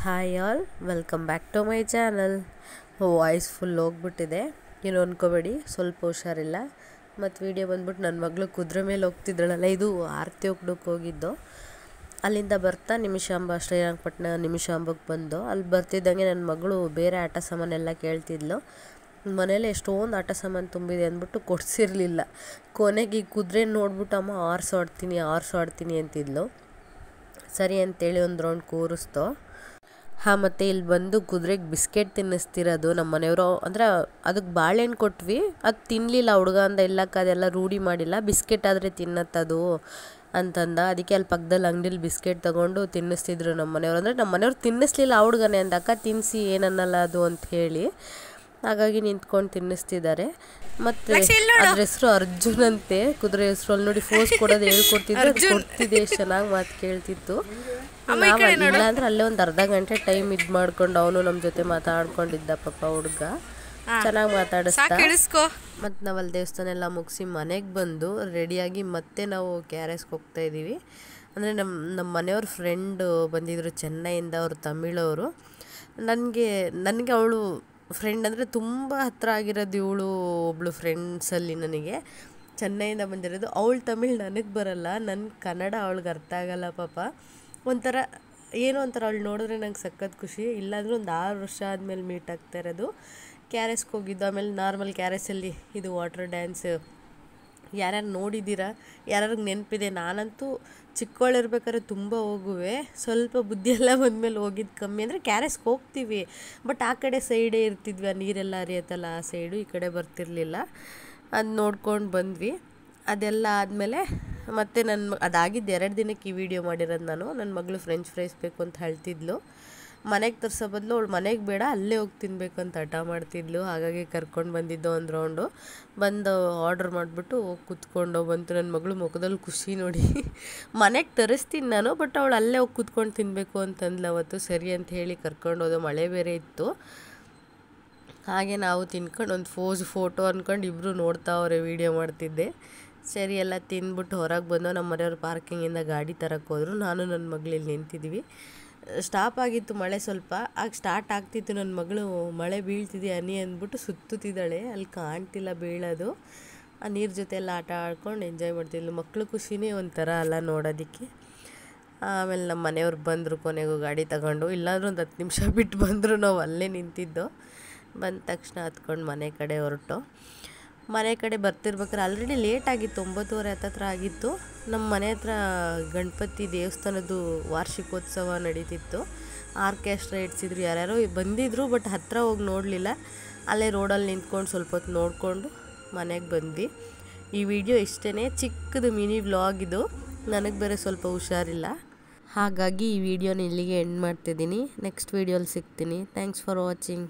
Hi all, welcome back to my channel. Voice full ಹೋಗ್ಬಿಟ್ಟಿದೆ, ಏನು ಅಂದ್ಕೋಬೇಡಿ, ಸ್ವಲ್ಪ ಹುಷಾರಿಲ್ಲ. ಮತ್ತು ವಿಡಿಯೋ ಬಂದ್ಬಿಟ್ಟು ನನ್ನ ಮಗಳು ಕುದುರೆ ಮೇಲೆ ಹೋಗ್ತಿದ್ದಳಲ್ಲ, ಇದು ಆರತಿ ಒಗ್ಡಕ್ಕೆ ಹೋಗಿದ್ದು. ಅಲ್ಲಿಂದ ಬರ್ತಾ ನಿಮಿಷಾಂಬ ಶ್ರೀರಂಗಪಟ್ಟಣ ನಿಮಿಷಾಂಬಕ್ಕೆ ಬಂದು ಅಲ್ಲಿ ಬರ್ತಿದ್ದಂಗೆ ನನ್ನ ಮಗಳು ಬೇರೆ ಆಟ ಸಾಮಾನೆಲ್ಲ ಕೇಳ್ತಿದ್ಲು. ಮನೇಲಿ ಎಷ್ಟೊಂದು ಆಟ ಸಾಮಾನು ತುಂಬಿದೆ ಅಂದ್ಬಿಟ್ಟು ಕೊಡಿಸಿರಲಿಲ್ಲ. ಕೊನೆಗೆ ಈ ಕುದುರೆ ನೋಡ್ಬಿಟ್ಟು ಅಮ್ಮ ಆರಿಸೋಡ್ತೀನಿ ಅಂತಿದ್ಲು. ಸರಿ ಅಂತೇಳಿ ಒಂದು ರೌಂಡ್ ಕೂರಿಸ್ತು. ಹಾಂ, ಮತ್ತು ಇಲ್ಲಿ ಬಂದು ಕುದುರೆಗೆ ಬಿಸ್ಕೆಟ್ ತಿನ್ನಿಸ್ತಿರೋದು ನಮ್ಮ ಮನೆಯವರು. ಅಂದರೆ ಅದಕ್ಕೆ ಬಾಳೆಹಣ್ಣು ಕೊಟ್ವಿ, ಅದು ತಿನ್ನಲಿಲ್ಲ ಹುಡುಗ ಅಂದ. ಇಲ್ಲಕ್ಕ ಅದೆಲ್ಲ ರೂಢಿ ಮಾಡಿಲ್ಲ, ಬಿಸ್ಕೆಟ್ ಆದರೆ ತಿನ್ನತ್ತದು ಅಂತಂದ. ಅದಕ್ಕೆ ಅಲ್ಲಿ ಪಕ್ಕದಲ್ಲಿ ಅಂಗಡಿಲಿ ಬಿಸ್ಕೆಟ್ ತೊಗೊಂಡು ತಿನ್ನಿಸ್ತಿದ್ರು ನಮ್ಮ ಮನೆಯವರು. ಅಂದರೆ ನಮ್ಮ ಮನೆಯವ್ರು ತಿನ್ನಿಸ್ಲಿಲ್ಲ, ಆ ಹುಡುಗನೇ ಅಂದಕ್ಕ ತಿನ್ನಿಸಿ ಏನನ್ನಲ್ಲ ಅದು ಅಂತ ಹೇಳಿ. ಹಾಗಾಗಿ ನಿಂತ್ಕೊಂಡು ತಿನ್ನಿಸ್ತಿದ್ದಾರೆ. ಮತ್ತು ಅದ್ರ ಹೆಸರು ಅರ್ಜುನ್ ಅಂತೆ, ಕುದುರೆ ಹೆಸರು. ಅಲ್ಲಿ ನೋಡಿ ಫೋರ್ಸ್ ಕೊಡೋದು ಹೇಳ್ಕೊಡ್ತಿದ್ರು, ಅದು ಕೊಡ್ತಿದ್ದೆ, ಚೆನ್ನಾಗಿ ಮಾತು ಕೇಳ್ತಿತ್ತು. ಇಲ್ಲ ಅಂದ್ರೆ ಅಲ್ಲೇ ಒಂದು ಅರ್ಧ ಗಂಟೆ ಟೈಮ್ ಇದು ಮಾಡ್ಕೊಂಡು ಅವನು ನಮ್ಮ ಜೊತೆ ಮಾತಾಡ್ಕೊಂಡಿದ್ದ. ಪಾಪ ಹುಡುಗ ಚೆನ್ನಾಗಿ ಮಾತಾಡಿಸ್ತಾ. ಮತ್ತು ನಾವು ಅಲ್ಲಿ ದೇವಸ್ಥಾನ ಎಲ್ಲ ಮುಗಿಸಿ ಮನೆಗೆ ಬಂದು ರೆಡಿಯಾಗಿ ಮತ್ತೆ ನಾವು KRSಗೆ ಹೋಗ್ತಾ ಇದ್ದೀವಿ. ಅಂದರೆ ನಮ್ಮ ಮನೆಯವ್ರ ಫ್ರೆಂಡು ಬಂದಿದ್ದರು ಚೆನ್ನೈಯಿಂದ, ಅವರು ತಮಿಳವರು. ನನಗೆ ಅವಳು ಫ್ರೆಂಡ್ ಅಂದರೆ ತುಂಬ ಹತ್ತಿರ ಆಗಿರೋದು ಇವಳು. ಒಬ್ಳು ಫ್ರೆಂಡ್ಸಲ್ಲಿ ನನಗೆ ಚೆನ್ನೈಯಿಂದ ಬಂದಿರೋದು. ಅವಳು ತಮಿಳ್ ನನಗೆ ಬರಲ್ಲ, ನನ್ನ ಕನ್ನಡ ಅವಳಿಗೆ ಅರ್ಥ ಆಗಲ್ಲ. ಪಾಪ ಒಂಥರ ಅವಳು ನೋಡಿದ್ರೆ ನಂಗೆ ಸಖತ್ ಖುಷಿ. ಇಲ್ಲಾಂದ್ರೆ ಒಂದು 6 ವರ್ಷ ಆದಮೇಲೆ ಮೀಟ್ ಆಗ್ತಾ ಇರೋದು. KRSಗೆ ಹೋಗಿದ್ದು. ಆಮೇಲೆ ನಾರ್ಮಲ್ KRSಲ್ಲಿ ಇದು ವಾಟರ್ ಡ್ಯಾನ್ಸ್ ಯಾರ್ಯಾರು ನೋಡಿದ್ದೀರಾ, ಯಾರ್ಯಾರಿಗೆ ನೆನಪಿದೆ? ನಾನಂತೂ ಚಿಕ್ಕವಳಿರ್ಬೇಕಾದ್ರೆ ತುಂಬ ಹೋಗುವೆ. ಸ್ವಲ್ಪ ಬುದ್ಧಿಯೆಲ್ಲ ಬಂದಮೇಲೆ ಹೋಗಿದ್ದು ಕಮ್ಮಿ. ಅಂದರೆ KRSಗೆ ಹೋಗ್ತೀವಿ, ಬಟ್ ಆ ಕಡೆ ಸೈಡೇ ಇರ್ತಿದ್ವಿ, ಆ ನೀರೆಲ್ಲ ಹರಿಯತ್ತಲ್ಲ ಆ ಸೈಡು, ಈ ಕಡೆ ಬರ್ತಿರ್ಲಿಲ್ಲ. ಅದು ನೋಡ್ಕೊಂಡು ಬಂದ್ವಿ. ಅದೆಲ್ಲ ಆದಮೇಲೆ ಮತ್ತು ಅದಾಗಿದ್ದು 2 ದಿನಕ್ಕೆ ಈ ವಿಡಿಯೋ ಮಾಡಿರೋದು ನಾನು. ನನ್ನ ಮಗಳು ಫ್ರೆಂಚ್ ಫ್ರೈಸ್ ಬೇಕು ಅಂತ ಹೇಳ್ತಿದ್ಲು. ಮನೆಗೆ ತರಿಸೋ ಬದಲು ಅವಳು ಮನೆಗೆ ಬೇಡ ಅಲ್ಲೇ ಹೋಗಿ ತಿನ್ನಬೇಕು ಅಂತ ಹಠ ಮಾಡ್ತಿದ್ಲು. ಹಾಗಾಗಿ ಕರ್ಕೊಂಡು ಬಂದಿದ್ದು ಒಂದು ರೌಂಡು. ಬಂದು ಆರ್ಡ್ರ್ ಮಾಡಿಬಿಟ್ಟು ಹೋಗಿ ಕೂತ್ಕೊಂಡು ಬಂತು. ನನ್ನ ಮಗಳು ಮುಖದಲ್ಲಿ ಖುಷಿ ನೋಡಿ. ಮನೆಗೆ ತರಿಸ್ತೀನಿ ನಾನು, ಬಟ್ ಅವಳು ಅಲ್ಲೇ ಹೋಗಿ ಕೂತ್ಕೊಂಡು ತಿನ್ನಬೇಕು ಅಂತಂದ್ಲು ಅವತ್ತು. ಸರಿ ಅಂತ ಹೇಳಿ ಕರ್ಕೊಂಡು ಹೋದೋ. ಮಳೆ ಬೇರೆ ಇತ್ತು. ಹಾಗೆ ನಾವು ತಿನ್ಕೊಂಡು ಒಂದು ಫೋಟೋ ಅಂದ್ಕೊಂಡು ಇಬ್ಬರು ನೋಡ್ತಾವ್ರೆ, ವೀಡಿಯೋ ಮಾಡ್ತಿದ್ದೆ. ಸರಿ ಎಲ್ಲ ತಿಂದ್ಬಿಟ್ಟು ಹೊರಗೆ ಬಂದು ನಮ್ಮ ಮನೆಯವ್ರು ಪಾರ್ಕಿಂಗಿಂದ ಗಾಡಿ ತರಕ್ಕೆ ಹೋದರು. ನಾನು ನನ್ನ ಮಗಳು ಇಲ್ಲಿ ನಿಂತಿದ್ವಿ. ಸ್ಟಾಪ್ ಆಗಿತ್ತು ಮಳೆ ಸ್ವಲ್ಪ. ಆಗ ಸ್ಟಾರ್ಟ್ ಆಗ್ತಿತ್ತು. ನನ್ನ ಮಗಳು ಮಳೆ ಬೀಳ್ತಿದೆ ಹನಿ ಅಂದ್ಬಿಟ್ಟು ಸುತ್ತುತ್ತಿದ್ದಾಳೆ, ಅಲ್ಲಿ ಕಾಣ್ತಿಲ್ಲ ಬೀಳೋದು. ಆ ನೀರು ಜೊತೆ ಎಲ್ಲ ಆಟ ಆಡ್ಕೊಂಡು ಎಂಜಾಯ್ ಮಾಡ್ತಿದ್ಲು. ಮಕ್ಕಳು ಖುಷಿನೇ ಒಂಥರ ಅಲ್ಲ ನೋಡೋದಕ್ಕೆ. ಆಮೇಲೆ ನಮ್ಮ ಮನೆಯವ್ರು ಬಂದರು ಕೊನೆಗೂ ಗಾಡಿ ತಗೊಂಡು. ಇಲ್ಲಾಂದ್ರೆ ಒಂದು 10 ನಿಮಿಷ ಬಿಟ್ಟು ಬಂದರು. ನಾವು ಅಲ್ಲೇ ನಿಂತಿದ್ದು. ಬಂದ ತಕ್ಷಣ ಹತ್ಕೊಂಡು ಮನೆ ಕಡೆ ಹೊರಟು. ಮನೆ ಕಡೆ ಬರ್ತಿರ್ಬೇಕಾದ್ರೆ ಆಲ್ರೆಡಿ ಲೇಟ್ ಆಗಿತ್ತು, 9:30 ಹತ್ತತ್ರ ಆಗಿತ್ತು. ನಮ್ಮ ಮನೆ ಹತ್ರ ಗಣಪತಿ ದೇವಸ್ಥಾನದ್ದು ವಾರ್ಷಿಕೋತ್ಸವ ನಡೀತಿತ್ತು. ಆರ್ಕೆಸ್ಟ್ರಾ ಇಡ್ಸಿದ್ರು, ಯಾರ್ಯಾರೋ ಬಂದಿದ್ದರು, ಬಟ್ ಹತ್ತಿರ ಹೋಗಿ ನೋಡಲಿಲ್ಲ. ಅಲ್ಲೇ ರೋಡಲ್ಲಿ ನಿಂತ್ಕೊಂಡು ಸ್ವಲ್ಪ ಹೊತ್ತು ನೋಡಿಕೊಂಡು ಮನೆಗೆ ಬಂದ್ವಿ. ಈ ವಿಡಿಯೋ ಇಷ್ಟೇ, ಚಿಕ್ಕದು ಮಿನಿ ವ್ಲಾಗ್ ಇದು. ನನಗೆ ಬೇರೆ ಸ್ವಲ್ಪ ಹುಷಾರಿಲ್ಲ, ಹಾಗಾಗಿ ಈ ವಿಡಿಯೋನ ಇಲ್ಲಿಗೆ ಎಂಡ್ ಮಾಡ್ತಿದ್ದೀನಿ. ನೆಕ್ಸ್ಟ್ ವಿಡಿಯೋಲಿ ಸಿಗ್ತೀನಿ. Thanks for watching.